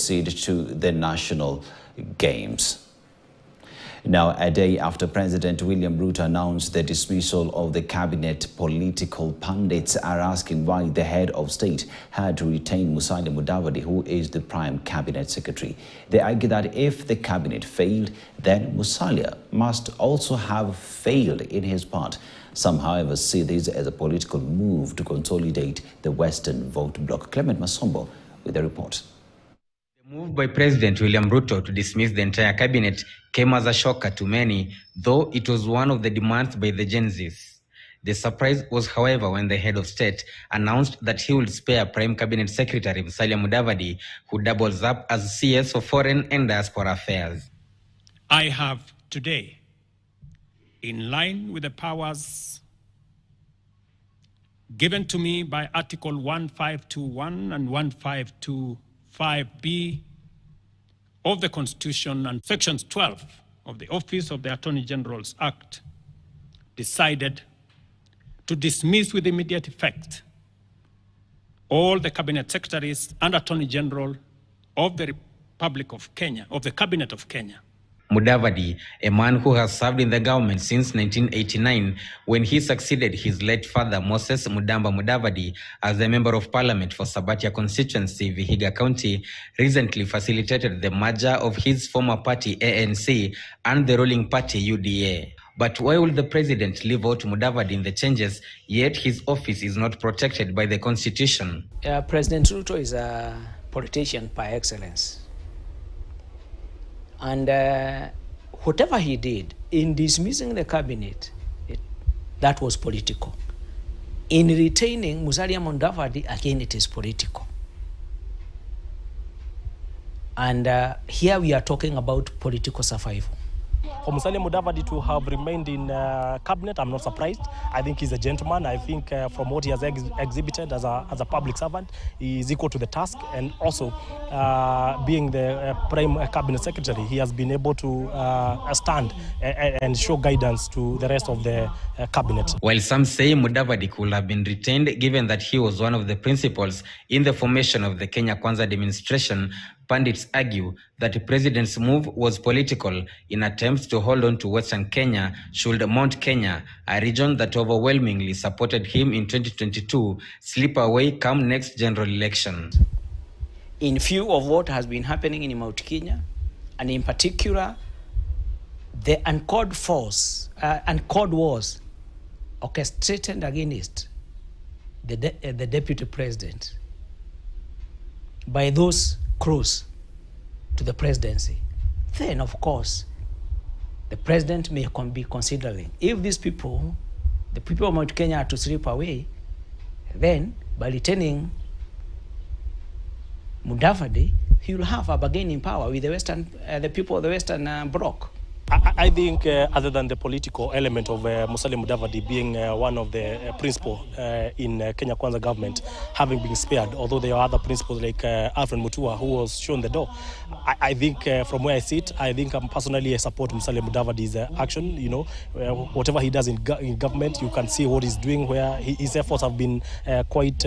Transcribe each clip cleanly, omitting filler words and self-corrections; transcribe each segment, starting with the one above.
proceed to the national games. Now, a day after President William Ruto announced the dismissal of the cabinet, political pundits are asking why the head of state had to retain Musalia Mudavadi, who is the prime cabinet secretary. They argue that if the cabinet failed, then Musalia must also have failed in his part. Some, however, see this as a political move to consolidate the Western vote bloc. Clement Masombo with the report. The move by President William Ruto to dismiss the entire cabinet came as a shocker to many, though it was one of the demands by the Gen Zs. The surprise was, however, when the head of state announced that he would spare Prime Cabinet Secretary Musalia Mudavadi, who doubles up as CS for Foreign and Diaspora Affairs. I have today, in line with the powers given to me by Article 1521 and 1525B of the Constitution and Sections 12 of the Office of the Attorney General's Act, decided to dismiss with immediate effect all the cabinet secretaries and Attorney General of the Republic of Kenya, of the Cabinet of Kenya. Mudavadi, a man who has served in the government since 1989, when he succeeded his late father Moses Mudamba Mudavadi as the Member of Parliament for Sabatia constituency, Vihiga County, recently facilitated the merger of his former party ANC and the ruling party UDA. But why will the president leave out Mudavadi in the changes, yet his office is not protected by the constitution? President Ruto is a politician by excellence. And whatever he did in dismissing the cabinet, that was political. In retaining Musalia Mudavadi, again, it is political. And here we are talking about political survival. For Musalia Mudavadi to have remained in cabinet, I'm not surprised. I think he's a gentleman. I think from what he has exhibited as a public servant, he is equal to the task. And also, being the prime cabinet secretary, he has been able to stand and show guidance to the rest of the cabinet. While some say Mudavadi could have been retained, given that he was one of the principals in the formation of the Kenya Kwanza administration, pundits argue that the president's move was political in attempts to hold on to Western Kenya should Mount Kenya, a region that overwhelmingly supported him in 2022, slip away come next general election. In view of what has been happening in Mount Kenya, and in particular, the uncalled wars orchestrated against the deputy president by those close to the presidency, then of course the president may be considering, if these people, the people of Mount Kenya, are to slip away, then by retaining Mudavadi, he will have a bargaining power with the people of the Western bloc. I think other than the political element of Musalia Mudavadi being one of the principal in Kenya Kwanza government, having been spared, although there are other principals like Alfred Mutua, who was shown the door, I think from where I sit, I think personally I support Musalia Mudavadi's action. You know, whatever he does in government, you can see what he's doing, where his efforts have been quite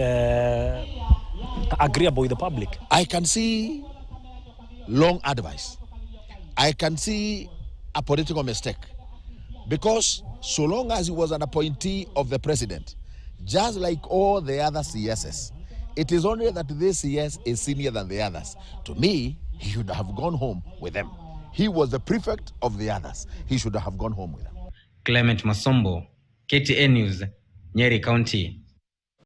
agreeable with the public. I can see long advice. I can see a political mistake, because so long as he was an appointee of the president, just like all the other CSs, it is only that this CS is senior than the others. To me, he should have gone home with them. He was the prefect of the others. He should have gone home with them. Clement Masombo, KTN News, Nyeri County.